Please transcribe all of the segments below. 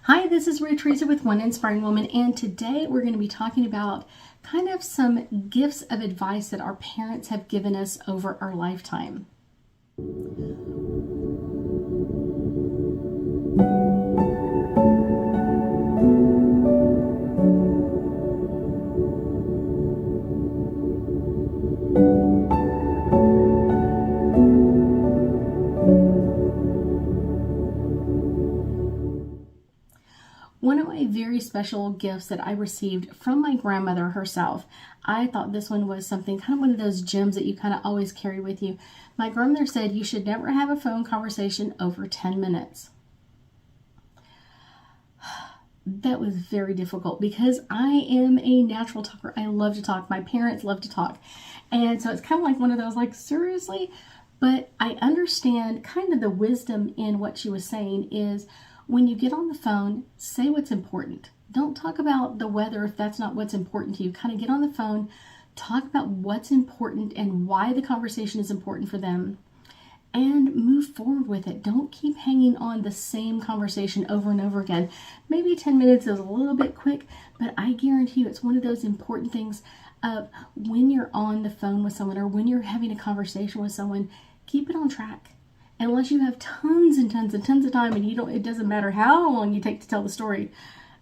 Hi, this is Ruth Theresa with One Inspiring Woman, and today we're going to be talking about kind of some gifts of advice that our parents have given us over our lifetime. One of my very special gifts that I received from my grandmother herself, I thought this one was something kind of one of those gems that you kind of always carry with you. My grandmother said you should never have a phone conversation over 10 minutes. That was very difficult because I am a natural talker. I love to talk. My parents love to talk. And so it's kind of like one of those, like, seriously? But I understand kind of the wisdom in what she was saying is when you get on the phone, say what's important. Don't talk about the weather if that's not what's important to you. Kind of get on the phone, talk about what's important and why the conversation is important for them, and move forward with it. Don't keep hanging on the same conversation over and over again. Maybe 10 minutes is a little bit quick, but I guarantee you it's one of those important things of when you're on the phone with someone or when you're having a conversation with someone, keep it on track. Unless you have tons and tons and tons of time and it doesn't matter how long you take to tell the story.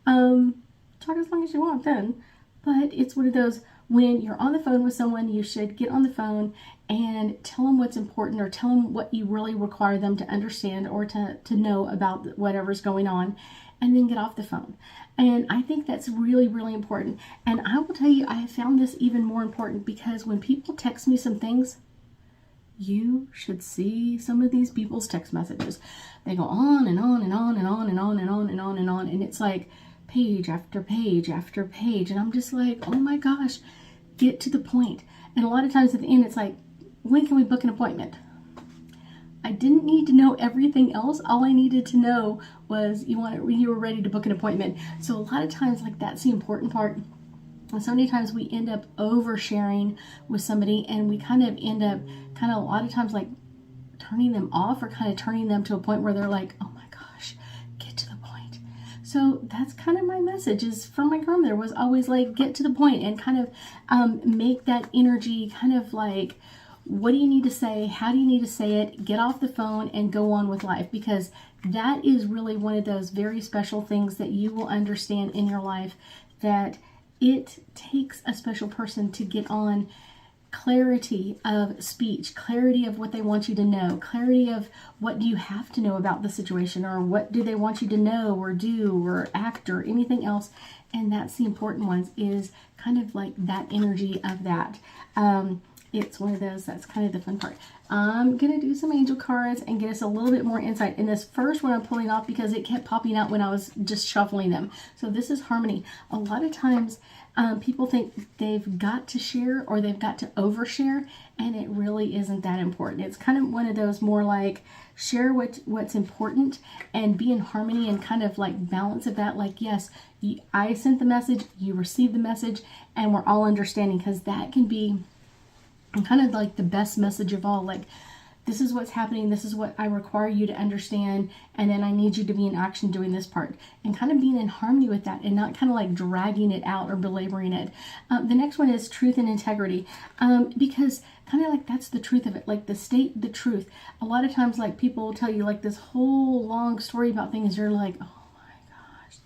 Talk as long as you want then. But it's one of those, when you're on the phone with someone, you should get on the phone and tell them what's important or tell them what you really require them to understand or to know about whatever's going on, and then get off the phone. And I think that's really, really important. And I will tell you, I have found this even more important because when people text me some things, you should see some of these people's text messages. They go on and on and on and on and on and on and on and on. And it's like page after page after page. And I'm just like, oh my gosh, get to the point. And a lot of times at the end, it's like, when can we book an appointment? I didn't need to know everything else. All I needed to know was you were ready to book an appointment. So a lot of times, like, that's the important part. And so many times we end up oversharing with somebody and we kind of end up a lot of times like turning them off or kind of turning them to a point where they're like, oh my gosh, get to the point. So that's kind of my message is from my grandmother was always like, get to the point and kind of make that energy kind of like, what do you need to say? How do you need to say it? Get off the phone and go on with life, because that is really one of those very special things that you will understand in your life, that it takes a special person to get on clarity of speech, clarity of what they want you to know, clarity of what do you have to know about the situation, or what do they want you to know or do or act or anything else. And that's the important ones, is kind of like that energy of that. It's one of those, that's kind of the fun part. I'm going to do some angel cards and get us a little bit more insight. In this first one I'm pulling off because it kept popping out when I was just shuffling them. So this is harmony. A lot of times people think they've got to share or they've got to overshare, and it really isn't that important. It's kind of one of those more like share what's important and be in harmony and kind of like balance of that. Like, yes, I sent the message, you received the message, and we're all understanding, because that can be kind of like the best message of all. Like, this is what's happening, this is what I require you to understand, and then I need you to be in action doing this part, and kind of being in harmony with that and not kind of like dragging it out or belaboring it. The next one is truth and integrity, because kind of like that's the truth of it, like the truth. A lot of times, like, people will tell you like this whole long story about things, you're like, oh my gosh,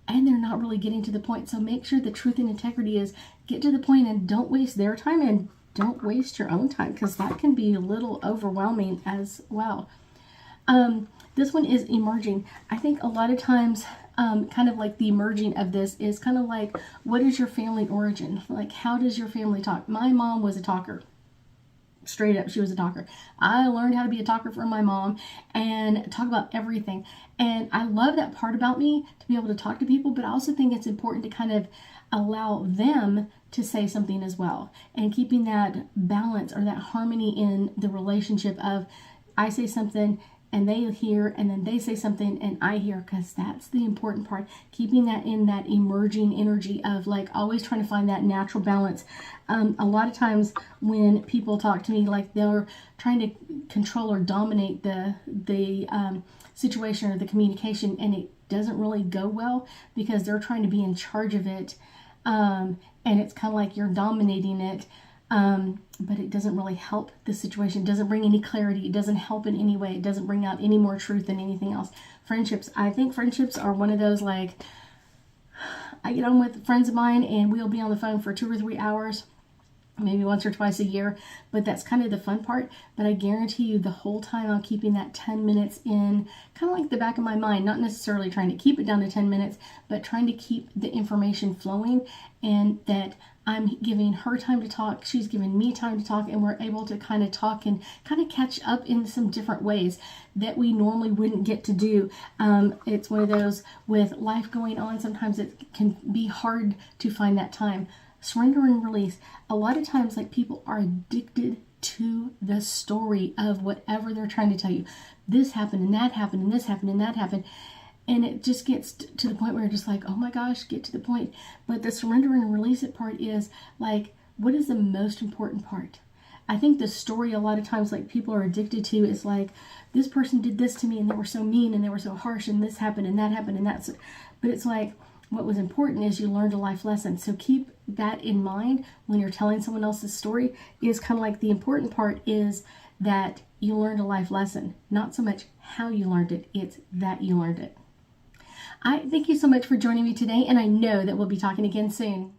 and they're not really getting to the point. So make sure the truth and integrity is get to the point and don't waste their time and don't waste your own time, because that can be a little overwhelming as well. This one is emerging. I think a lot of times kind of like the emerging of this is kind of like, what is your family origin? Like, how does your family talk? My mom was a talker. Straight up, she was a talker. I learned how to be a talker from my mom and talk about everything. And I love that part about me, to be able to talk to people, but I also think it's important to kind of allow them to say something as well, and keeping that balance or that harmony in the relationship of I say something and they hear, and then they say something and I hear, because that's the important part. Keeping that in that emerging energy of like always trying to find that natural balance. A lot of times when people talk to me, like they're trying to control or dominate the situation or the communication, and it doesn't really go well because they're trying to be in charge of it. And it's kind of like you're dominating it. But it doesn't really help the situation. It doesn't bring any clarity. It doesn't help in any way. It doesn't bring out any more truth than anything else. Friendships, I think friendships are one of those, like, I get on with friends of mine and we'll be on the phone for 2 or 3 hours, maybe once or twice a year, but that's kind of the fun part. But I guarantee you the whole time I'm keeping that 10 minutes in kind of like the back of my mind, not necessarily trying to keep it down to 10 minutes, but trying to keep the information flowing, and that I'm giving her time to talk, she's giving me time to talk, and we're able to kind of talk and kind of catch up in some different ways that we normally wouldn't get to do. It's one of those, with life going on, sometimes it can be hard to find that time. Surrender and release. A lot of times, like, people are addicted to the story of whatever they're trying to tell you. This happened and that happened and this happened and that happened. And it just gets to the point where you're just like, oh my gosh, get to the point. But the surrender and release it part is like, what is the most important part? I think the story a lot of times, like, people are addicted to is like, this person did this to me and they were so mean and they were so harsh and this happened and that happened and that's. But it's like, what was important is you learned a life lesson. So keep that in mind when you're telling someone else's story. Is kind of like, the important part is that you learned a life lesson, not so much how you learned it, it's that you learned it. I thank you so much for joining me today, and I know that we'll be talking again soon.